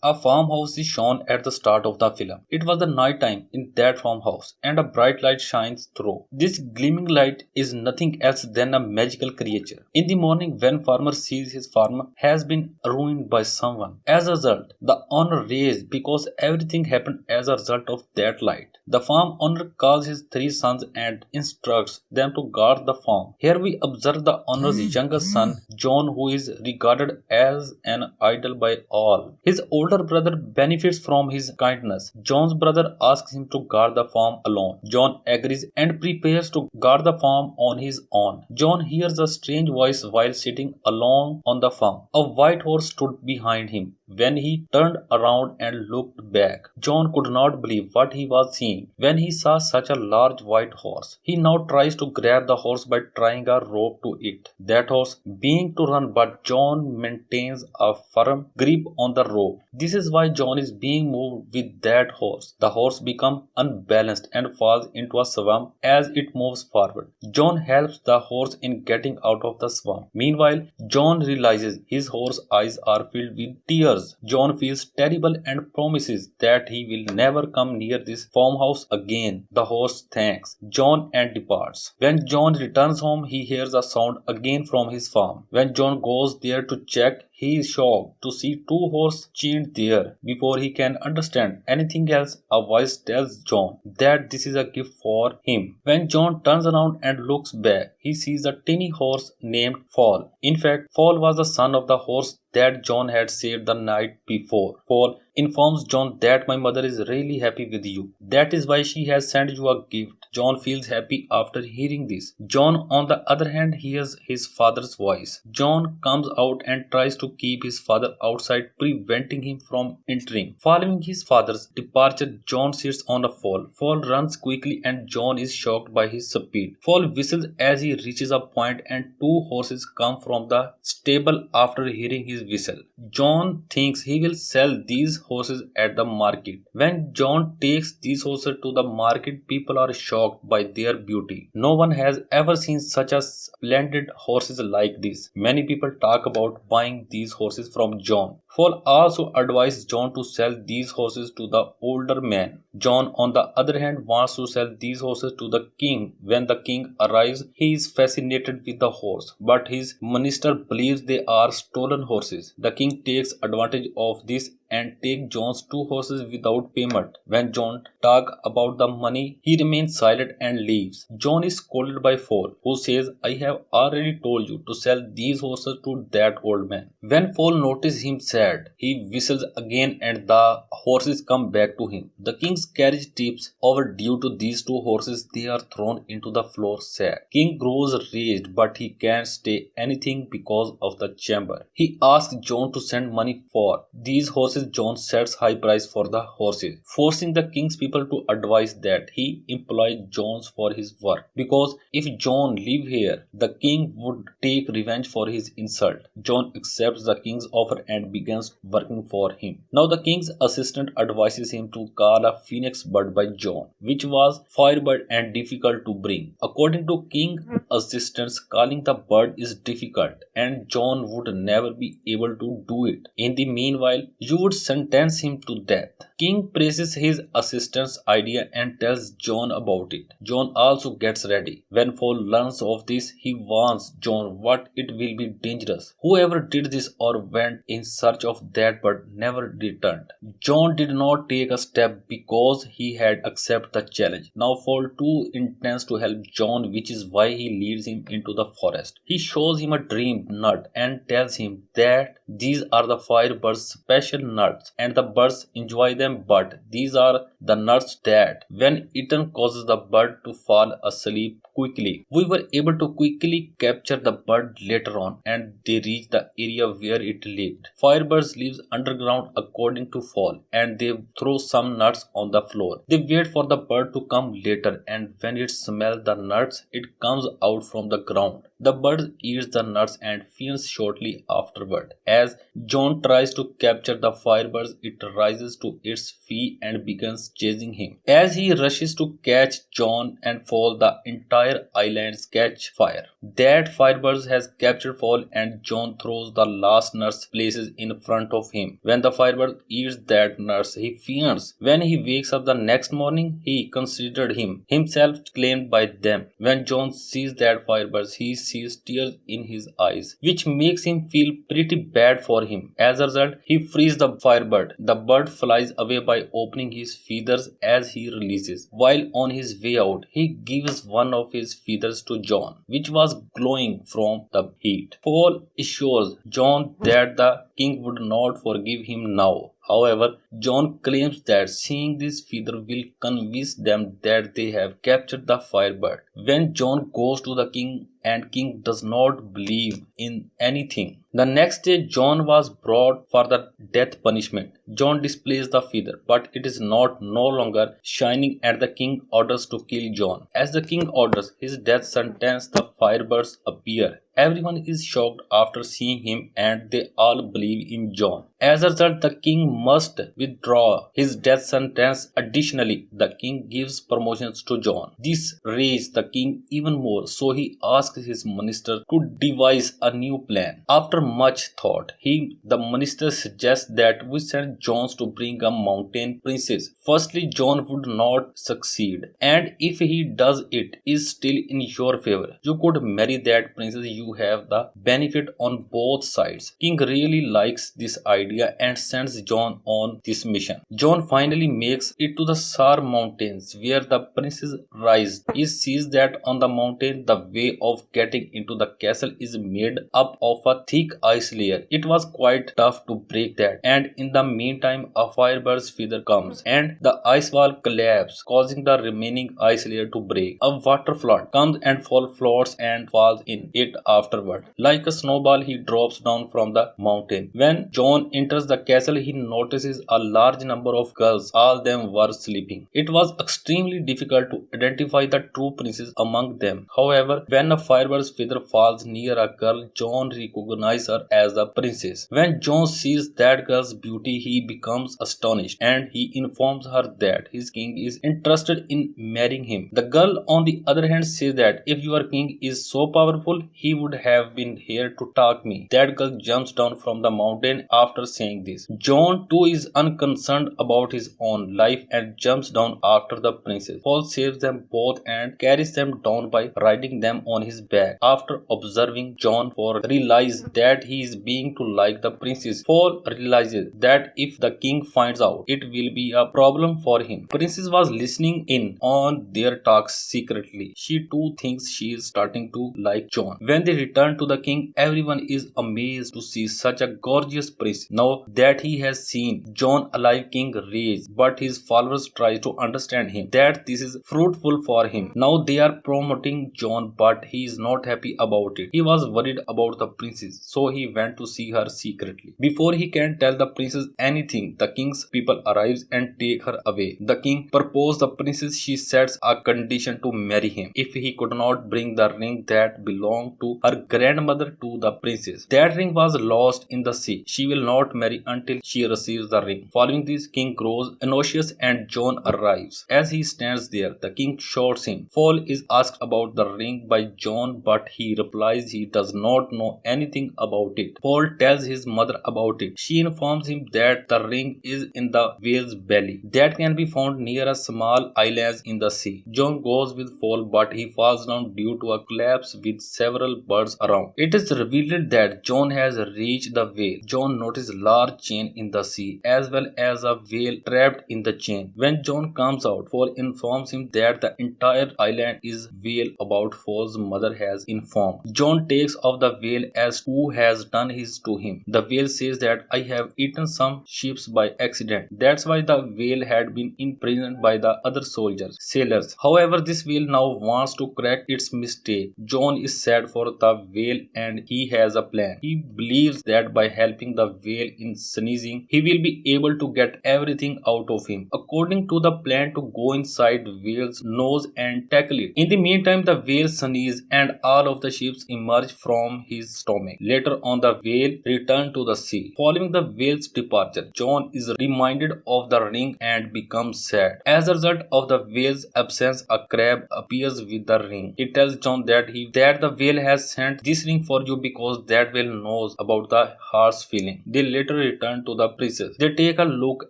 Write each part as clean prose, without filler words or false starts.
A farmhouse is shown at the start of the film. It was the night time in that farmhouse, and a bright light shines through. This gleaming light is nothing else than a magical creature. In the morning, when farmer sees his farm has been ruined by someone, as a result, the owner rages because everything happened as a result of that light. The farm owner calls his three sons and instructs them to guard the farm. Here we observe the owner's youngest son, John, who is regarded as an idol by all. His older brother benefits from his kindness. John's brother asks him to guard the farm alone. John agrees and prepares to guard the farm on his own. John hears a strange voice while sitting alone on the farm. A white horse stood behind him. When he turned around and looked back, John could not believe what he was seeing. When he saw such a large white horse, he now tries to grab the horse by tying a rope to it. That horse being to run, but John maintains a firm grip on the rope. This is why John is being moved with that horse. The horse becomes unbalanced and falls into a swamp as it moves forward. John helps the horse in getting out of the swamp. Meanwhile, John realizes his horse's eyes are filled with tears. John feels terrible and promises that he will never come near this farmhouse again. The horse thanks John and departs. When John returns home, he hears a sound again from his farm. When John goes there to check, he is shocked to see two horses chained there. Before he can understand anything else, a voice tells John that this is a gift for him. When John turns around and looks back, he sees a tiny horse named Fall. In fact, Fall was the son of the horse that John had saved the night before. Fall informs John that my mother is really happy with you. That is why she has sent you a gift. John feels happy after hearing this. John, on the other hand, hears his father's voice. John comes out and tries to keep his father outside, preventing him from entering. Following his father's departure, John sits on a fall. Fall runs quickly and John is shocked by his speed. Fall whistles as he reaches a point and two horses come from the stable after hearing his whistle. John thinks he will sell these horses at the market. When John takes these horses to the market, people are shocked by their beauty. No one has ever seen such a splendid horses like this. Many people talk about buying these horses from John. Fall also advised John to sell these horses to the older man. John, on the other hand, wants to sell these horses to the king. When the king arrives, he is fascinated with the horse, but his minister believes they are stolen horses. The king takes advantage of this and takes John's two horses without payment. When John talks about the money, he remains silent and leaves. John is scolded by Fall, who says, I have already told you to sell these horses to that old man. When Fall notices him sad, he whistles again and the horses come back to him. The king's carriage tips over due to these two horses. They are thrown into the floor sad. King grows raged, but he can't say anything because of the chamber. He asks John to send money for these horses. John sets high price for the horses, forcing the king's people to advise that he employ John for his work, because if John live here, the king would take revenge for his insult. John accepts the king's offer and begins working for him. Now the king's assistant advises him to call a phoenix bird by John, which was firebird and difficult to bring. According to king assistants, calling the bird is difficult and John would never be able to do it. In the meanwhile, you would sentence him to death. King praises his assistant's idea and tells John about it. John also gets ready. When Fall learns of this, he warns John what it will be dangerous. Whoever did this or went in search of that bird never returned. John did not take a step because he had accepted the challenge. Now Fall too intends to help John, which is why he leads him into the forest. He shows him a dream nut and tells him that these are the firebird's special nuts and the birds enjoy them, but these are the nuts that, when eaten, causes the bird to fall asleep quickly. We were able to quickly capture the bird later on and they reached the area where it lived. Firebirds live underground according to Fall and they throw some nuts on the floor. They wait for the bird to come later and when it smells the nuts, it comes out from the ground. The bird eats the nuts and faints shortly afterward. As John tries to capture the firebirds, it rises to its feet and begins chasing him. As he rushes to catch John and Fall, the entire island catch fire. That firebird has captured Fall and John throws the last nuts places in front of him. When the firebird eats that nuts, he faints. When he wakes up the next morning, he considered himself claimed by them. When John sees that firebird, he sees tears in his eyes, which makes him feel pretty bad for him. As a result, he frees the firebird. The bird flies away by opening his feathers as he releases. While on his way out, he gives one of his feathers to John, which was glowing from the heat. Paul assures John that the king would not forgive him now. However, John claims that seeing this feather will convince them that they have captured the firebird. When John goes to the king and king does not believe in anything. The next day John was brought for the death punishment. John displays the feather, but it is no longer shining, and the king orders to kill John. As the king orders his death sentence, the firebirds appear. Everyone is shocked after seeing him and they all believe in John. As a result, the king must withdraw his death sentence. Additionally, the king gives promotions to John. This raised the king even more, so he asks his minister to devise a new plan. After much thought, the minister suggests that we send John to bring a mountain princess. Firstly, John would not succeed, and if he does, it is still in your favor. You could marry that princess. You have the benefit on both sides. King really likes this idea and sends John on this mission. John finally makes it to the Sar mountains where the princess rises. He sees that on the mountain the way of getting into the castle is made up of a thick ice layer. It was quite tough to break that, and in the meantime a firebird's feather comes and the ice wall collapses, causing the remaining ice layer to break. A water flood comes and floats and falls in it afterward. Like a snowball, he drops down from the mountain. When John enters the castle, he notices a large number of girls. All them were sleeping. It was extremely difficult to identify the true princess among them. However, when a firebird's feather falls near a girl, John recognizes her as the princess. When John sees that girl's beauty, he becomes astonished and he informs her that his king is interested in marrying him. The girl, on the other hand, says that if your king is so powerful, he would have been here to talk me. That girl jumps down from the mountain after saying this. John too is unconcerned about his own life and jumps down after the princess. Paul saves them both and carries them down by riding them on his back. After observing John, Paul realizes that he is being too like the princess. Paul realizes that if the king finds out, it will be a problem for him. Princess was listening in on their talks secretly. She too thinks she is starting to like John. When they return to the king, everyone is amazed to see such a gorgeous princess. Now that he has seen John alive, king rages, but his followers try to understand him that this is fruitful for him. Now they are promoting John, but he is not happy about it. He was worried about the princess, so he went to see her secretly. Before he can tell the princess anything, the king's people arrives and take her away. The king proposes the princess. She sets a condition to marry him if he could not bring the ring that belonged to her grandmother to the princess. That ring was lost in the sea. She will not marry until she receives the ring. Following this, king grows anxious and John arrives. As he stands there, the king shouts him. Paul is asked about the ring by John, but he replies he does not know anything about it. Paul tells his mother about it. She informs him that the ring is in the whale's belly that can be found near a small island in the sea. John goes with Paul, but he falls down due to a collapse with several birds around. It is revealed that John has reached the whale. John notices a large chain in the sea as well as a whale trapped in the chain. When John comes out, Paul informs him that the entire island is whale about Paul's mother has informed. John takes off the whale as who has done his to him. The whale says that I have eaten some sheep by accident. That's why the whale had been imprisoned by the other sailors. However, this whale now wants to correct its mistake. John is sad for the whale and he has a plan. He believes that by helping the whale in sneezing, he will be able to get everything out of him. According to the plan to go inside the whale's nose and tackle it. In the meantime, the whale sneezes and all of the ships emerge from his stomach. Later on, the whale returns to the sea. Following the whale's departure, John is reminded of the ring and becomes sad. As a result of the whale's absence, a crab appears with the ring. It tells John that the whale has sent this ring for you because that whale knows about the harsh feeling. They later return to the princess. They take a look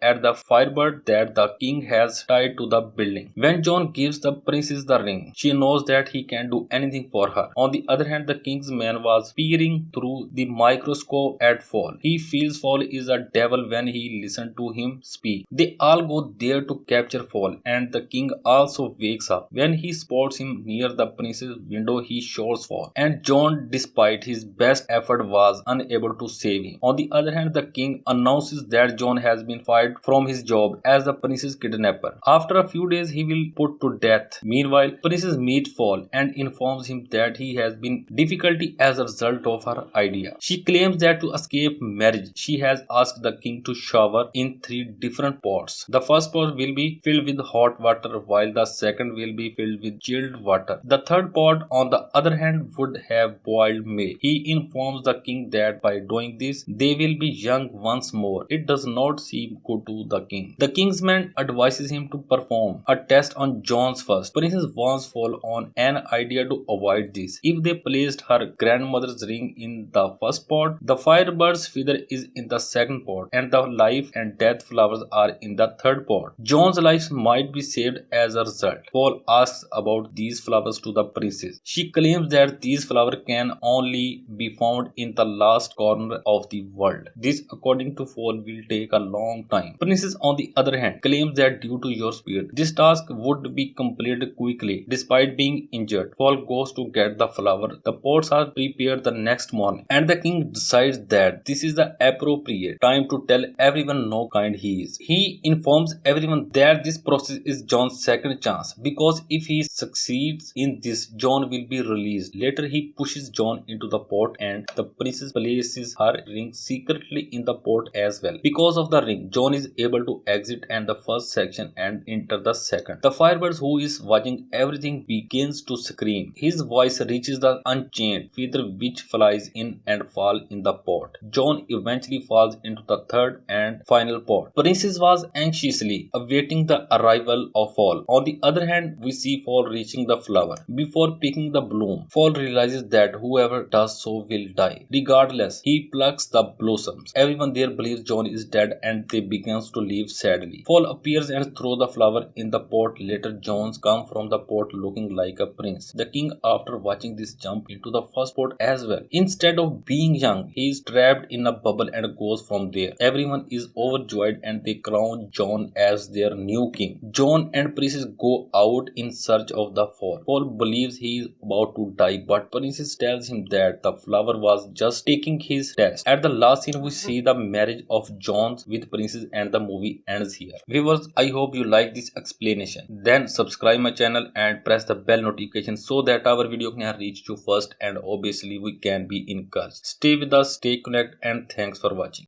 at the firebird that the king has tied to the building. When John gives the princess the ring, she knows that he can do anything for her. On the other hand, the king's man was peering through the microscope at Fall. He feels Fall is a devil when he listens to him speak. They all go there to capture Fall, and the king also wakes up. When he spots him near the princess window, he shoots Fall, and John, despite his best effort, was unable to save him. On the other hand, the king announces that John has been fired from his job as the princess kidnapper. After a few days, he will put to death. Meanwhile, princess meets Fall and informs him that he has been difficulty as a result of her idea. She claims that to escape marriage, she has asked the king to shower in 3 different pots. The first pot will be filled with hot water, while the second will be filled with chilled water. The third pot, on the other hand, would have boiled milk. He informs the king that by doing this, they will be young once more. It does not seem good to the king. The king's man advises him to perform a test on John's first. Princess wants Fall on an idea to avoid this. If they placed her grandmother's ring in the first pot, the firebird's feather is in the second pot, and the life and death flowers are in the third pot. John's life might be saved as a result. Paul asks about these flowers to the princess. She claims that these flowers can only be found in the last corner of the world. This, according to Paul, will take a long time. Princess, on the other hand, claims that due to your speed, this task would be completed quickly. Despite being injured, Paul goes to get the flower. The pots are prepared the next morning, and the king decides that this is the appropriate time to tell everyone how kind he is. He informs everyone that this process is John's second chance, because if he succeeds in this, John will be released. Later, he pushes John into the pot, and the princess places her ring secretly in the pot as well. Because of the ring, John is able to exit and the first section and enter the second. The firebird, who is watching everything, begins to scream. His voice reaches the unchained feather, which flies in and falls in the pot. John eventually falls into the third and final pot. Princess was anxiously awaiting the arrival of Fall. On the other hand, we see Fall reaching the flower. Before picking the bloom, Fall realizes that whoever does so will die. Regardless, he plucks the blossoms. Everyone there believes John is dead, and they begin to leave sadly. Fall appears and throws the flower in the pot. Later, Jones comes from the pot looking like a prince. The king, after watching this, jumps into the first pot as well. Instead of being young, he is trapped in a bubble and goes from there. Everyone is overjoyed and they crown John as their new king. John and Princess go out in search of the Fall. Fall believes he is about to die, but Princess tells him that the flower was just taking his test. At the last scene, we see the marriage of John with Princess, and the movie ends here. Viewers, I hope you like this explanation. Then subscribe my channel and press the bell notification so that our video can reach you first, and obviously we can be encouraged. Stay with us, stay connected, and thanks for watching.